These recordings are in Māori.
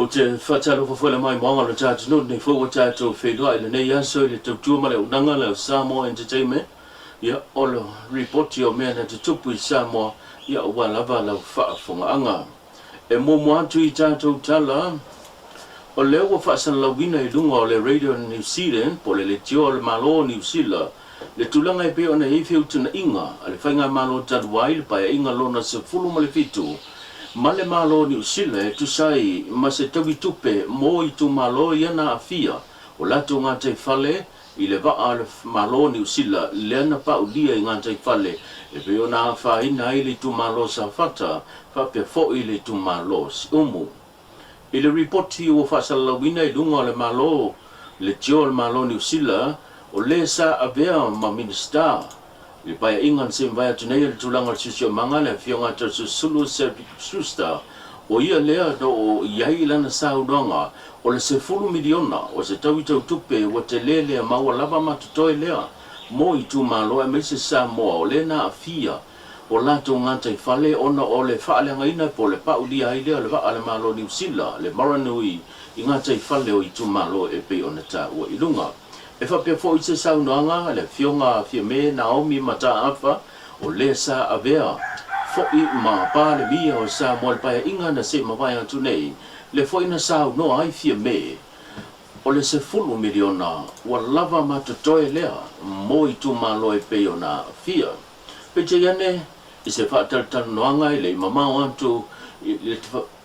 o te whatalo whawhela mai moanga le tātu no nei fōua tātou whedua ile nei aso le tautua ma le unanga le Samoa Entertainment ia olo reporti o mea na te tupu I Samoa ia o walava lau whaafongaanga e momo atu I tātou tala o leo wa whaasana lawina I lunga o le Radio New Zealand po le tio le malo New Zealand le tulanga I pe o na iwhi utuna inga a le whainga malo taluai le pai inga lona se fulu ma le fitu Male malo ni usila e tu sai ma se tawi tupe mo I tu malo iana afia o lato ngā tai whale I le waa le malo ni usila leana pa ulia I ngā tai whale e peo nā whaina I le tu malo sa whata whapea fo I le tu malo si umu. I le reporti o whasalawina I lunga le malo le tio le malo ni usila o le sa avea ma minister I pai ingan se vai tunei le tulanga susio manga le fionga te sulu se susta o ia lea do o iai lana saunanga o le se fulu miliona o se tau tupe o te lele maua lava matutoi lea mo I tu malo e mese sa moa o le na afia o lato ngata I fale ona o le whaalenga ina po le paulia ai lea le waa le malo New Zealand le maranui I ngata I fale o I tu malo e pe ona ta ua ilunga. E whapea fo I se saunoanga, le fionga fia me Naomi mata afa, o le sa avea. Fo I ma pa le mia o sa moal paia inga na se mawai atu nei, le fo I na saunoa ai fia me. O le se fulu miliona, wa lava matatoe lea, mo I tu malo e peo na fia. Peche iane, I se whaataltanoanga I le mamau atu, le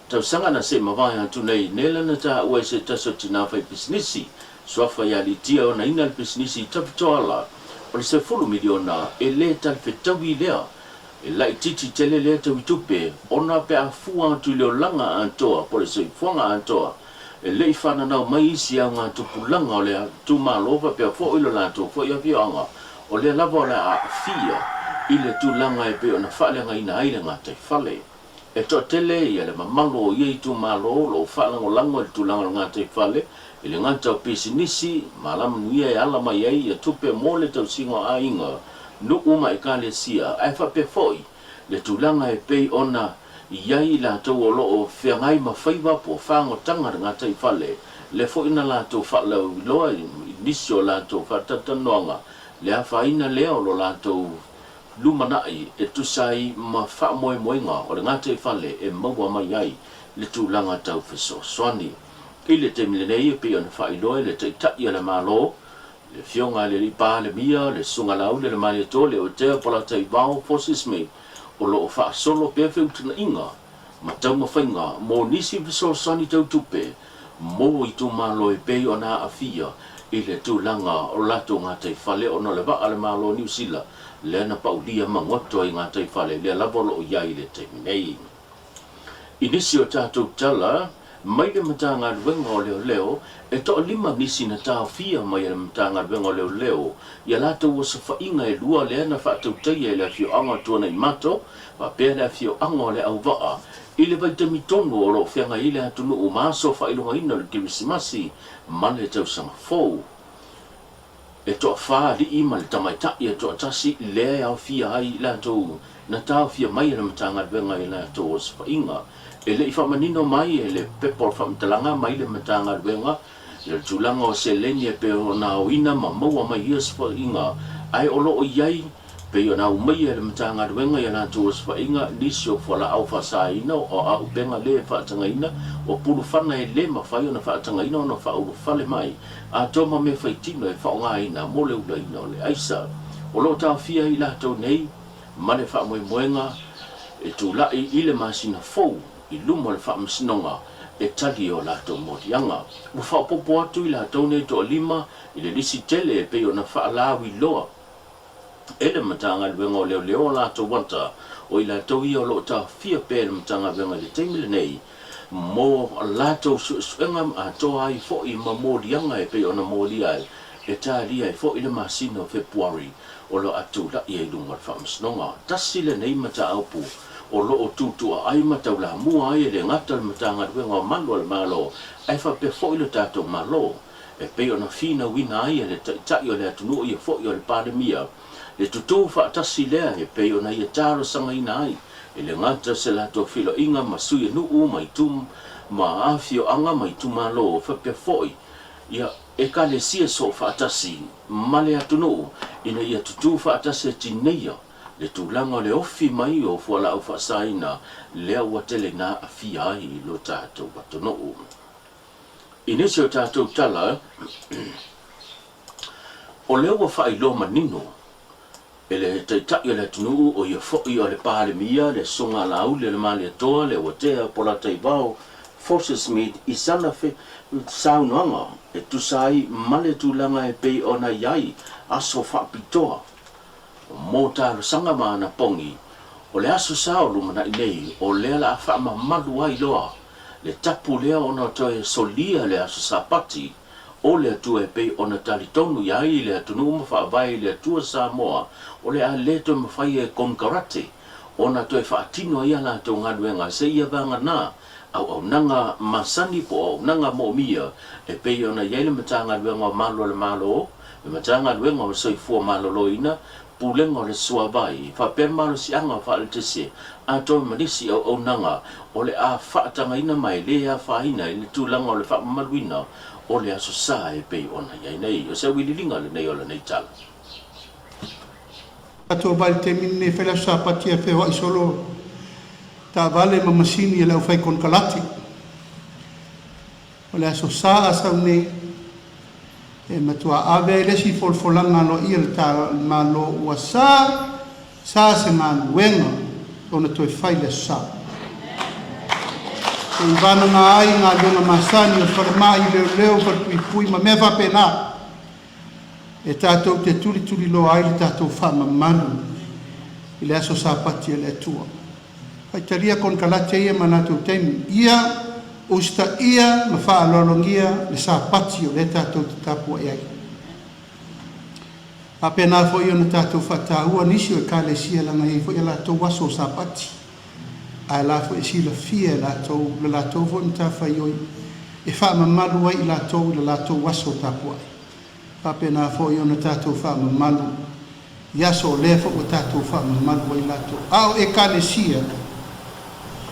tausanga na se mawai atu nei, nela na ta ua se taso tina whai pisnisi, Swafa ya li tia o na ina le pisnisi tapitoala o le se fulu miliona e le tal fetawi lea e lai titi tele lea tawi tupe ona pe a fua atu leo langa antoa po le se fuanga antoa e le ifana nao mai isi a ngā tupulanga o le tu malova pe a fo ilo lanto fo ia vianga o le lava o le a fia I le tu langa e pe o na whalenga ina aile ngā tai whale e to tele ia le mamalo o ia I tu malo lo whalenga o langa le tu langa o ngā tai whale Ile ngata o pisinisi, malama nuia e ala mai ai, tupe mo le tau singo a inga, nu uma I kale sia, ai whape foi, le tulanga e pei ona, iai la tau o loo whiangai ma whaiva po whango tanga ngata I whale, le foi na la tau whalau loa nisi o la tau whatatanoanga, le a whaina leo lo la tau lumanai e tusai ma whamoe moenga, o le ngata I whale e maua mai ai, le tulanga tau whiso swani. I le te milenei e pe ona whailoe le te tai le malo, le fionga le ripa le mia, le sunga lau le mani to le o te pola tai vau forces me, o lo o wha solo pe whiutuna inga, ma tau ma whainga, mo nisi viso sani tau tupe, mo I tu malo e pe ona a fia, I le tu langa o lato ngā tai whale ona le waa le malo New Zealand, le na paulia mangoto I ngā tai whale, le lavolo o iai le te minei. Inisi o tātou tala, mai le matanga ruenga o leo leo, e toa lima nisi na tau fia mai le matanga ruenga o leo leo, ia lata ua sa whainga e lua lea na whaatautai e le fio anga tuana I mato, wa pēr le fio anga o le au waa, I le vaitami tonu o lo whianga I le atunu o maaso whailunga ina le kirisimasi, ma le tau sanga fōu. E toa whaa li ima le tamaitai e toa tasi lea au fia ai la tau, na tau fia mai le matanga ruenga I le tau o sa whainga, e le whamanino mai e le pepo whamtalanga mai le matanga ruenga, le tulanga o se leni e pe o na o ina ma maua mai ias whainga, ai olo o iai, pe o na umai e le matanga ruenga i na tuas whainga, nisi o whala au whasaina o au benga le whaatangaina, o pulu whana e le mawhai o na whaatangaina o na whauru whale mai, a toma me whaitino e whaongaina, mo le ulaina o le aisa, o lo tau fia I la tau nei, mane whaamoe moenga, e tūlai I le masina fou, I lumo le whaamsinonga e tali o lato morianga. Ua whaapopo atu I lato nei to lima I le lisi tele e peo na whaalawi loa. E le matanga luenga o leo leo lato wanta o I lato I o lo ta fia pe le matanga luenga le teimile nei. Mo lato suenga a toa ai fo I ma morianga e peo na moria e tali ai fo I le masino February o lo atu la I e lumo le whaamsinonga. Tasi le nei mata aupu o lo o tutua ai matau la mua ai le ngata le matanga ruenga o malo le malo ai whape fo I le tato malo e peo na fina wina ai le tai o le atunu I fo I o le pandemia le tutu whaatasi lea e peo na I taro sanga ina ai e le ngata se la to filo inga masui nu mai tum ma afio anga mai tumalo fa pe foi ia e ka le sia so fa atasi male atunu ina ia tutu fa atasi tineia le tulanga le ofi mai o fuala au fa saina le wa tele na afia i lo tato batonu ine se tato tala o le wa fa ilo manino ele te ta'i le tunu o ia fo'i o le pāle mia le songa lau le male toa le watea pola taibao forces meet i sana fe saunoanga e tusai male tulanga e pei ona iai aso fa pitoa mo talo sanga mana pongi o le aso sao lumana nei o le la fa mamalu ai loa le tapu lea ona toe solia le aso sapati o le atua e pei ona talitonu iai le atunu mawhaavai le atua Samoa o le a leto mawhai e konkarate ona toe whaatino ia la tō ngaduenga se ia vanga nā au nanga masani po au nanga mo mia e pei ona iai le matanga duenga malo le malo le matanga duenga o soifua malo loina pulenga le suavai fa pe malo si anga fa le tese a to manisi au nanga o le a whaatanga ina mai le a whaina i le tūlanga o le whaamaluina o le aso sa e pei ona iai nei o se wililinga le nei o le nei tala ato vale te mine fela sa patia fe wa solo ta vale ma masini le fai con kalati o le aso sa asa nei e matua ave le si folfolanga lo il ta malo wa sa se man wenga ona to fai le sa e vana nga ai nga lunga masani o farmai leo pui ma me va pena e tātou te tuli lo ai le tātou whama manu i le aso sāpati e le atua. Pai taria kon kalate ia manatou teimi. Ia, usta ia, ma wha alolongia le sāpati o le tātou te tāpua e ai. A pena fo i ona tātou whatahua nisi o e kāle sia langa i fo i la tau waso sāpati. A la fo e sila fia le la tau fo ni tāwhai oi. E whama malu ai i la tau waso tāpua ai. Papena fo yo na tatou fa malu ya so le fo o tatou fa malu i lato au e kalesia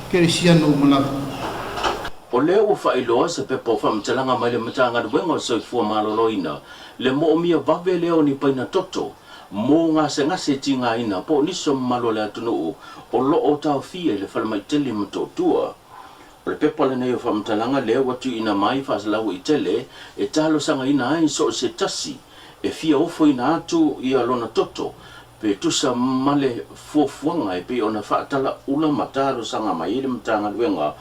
keresia no mala o le o fa ilo se pe po fa mtalanga mai le matanga de wengo so fu maloloina le mo mia vave le oni paina toto mo nga se tinga ina po ni so malo le atunu o lo o tau fie le fa mai tele mto tua o le pepa le nei o whamtalanga leo watu ina mai whasalau i tele e talo sanga ina ai so se tasi e fia ofo ina atu i alona toto pe tusa male fuafuanga e pe ona whaatala ula matalo sanga mai ile mtanga luenga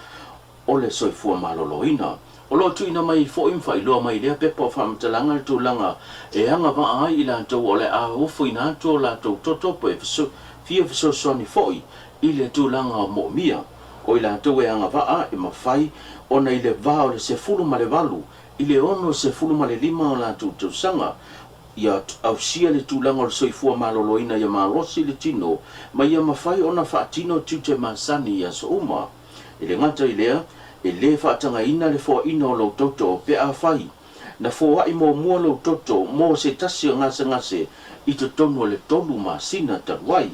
o le soifua malolo ina o lo tu ina mai fo imfa iloa mai lea pepa o whamtalanga le tūlanga e anga wa ai ila atu o le a ofo ina atu o la atu toto po e fia fiso soni foi i le tūlanga o mo mia o ila tau e anga waa e mawhai ona i le vao le se fulu ma le valu i le ono se fulu ma le lima o la tūtau sanga ia au sia le tūlanga o le soifua maloloina ia marosi le tino ma ia mawhai ona whaatino tute masani ia so uma i le ngata i lea e le whaatanga ina le fua ina o lau toto pe a whai na fua i mo mua lau toto mo se tasi o ngase i te tono le tolu masina taruai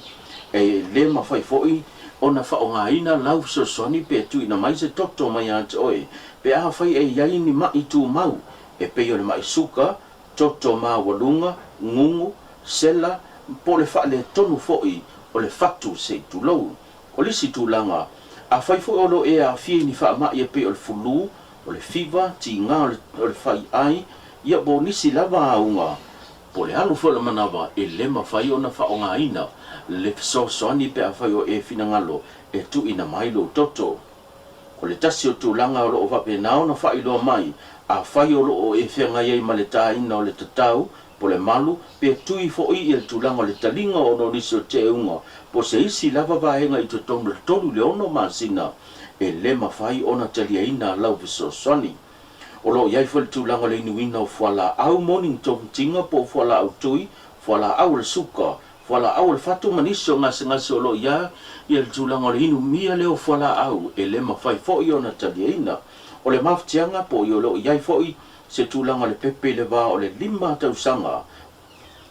e le mawhai foi ona whaonga ina lau sosoni pe tu ina mai se toto mai ate oe. Pe a whai e iai ni mai tu mau. E pe o le mai suka, toto maa walunga, ngungu, sela, po le wha le tonu foi o le fatu se tu lau. O lisi tu langa. A whai foi olo e a fie ni wha mai e pe o le fulu, o le fiva, ti ngā o le whai ai, ia bo nisi lava aunga. Po le alu fo le manawa e le mawhai ona whaonga ina. Le soani pe a whai o e finangalo e tu ina mai lo toto. O le tasi o tūlanga o lo o wape nao na whai loa mai, a whai o lo o e whenga iei ma le tā ina o le tatau, po le malu, pe tui fo i le tūlanga o le talinga o no nisi o te unga, po se isi lava vahenga i te tonu le tolu le ono masina, e le mawhai ona talia ina lau viso soani. O lo iai fo le tūlanga le inuina o whala au morning tinga po whala au tui, whala au le suka, whala au le fatu maniso ngase o lo ia i le tūlanga o le inu mia leo whala au e le mawhai fo i ona talia ina. O le mawhtianga po i o lo iai fo i se tūlanga le pepe le wā o le lima tausanga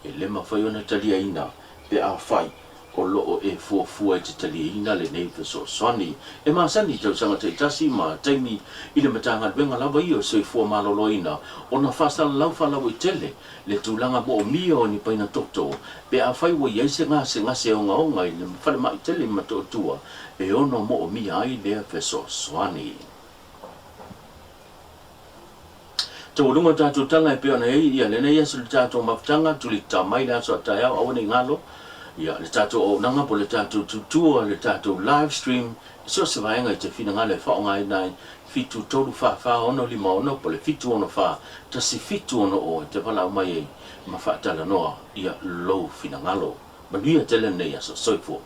e le mawhai ona talia ina pe a whai. o lo e fu te tali ina le nei so swani e ma sani tau sanga te tasi ma taimi i le matanga benga lava i o se fu malolo ina o na fasta lau fa lau i tele le tulanga mo o mio ni paina toto pe a fai wo ye se ngase o nga i le fale mai tele ma to tua e ono mo o mia ai le fe so swani to lunga tatu tanga e pe ona e ia le nei asu tatu maftanga tuli tamai la so ta au ni ngalo ya le tatu o nanga po le tatu tutua le tatu live stream so se vai ngai te fina ngale fa ngai nai fitu tolu fa ono lima ono po le fitu ono fa ta si fitu ono o te pala mai ma fa tala noa ia low fina ngalo ma dia tele nei aso soifo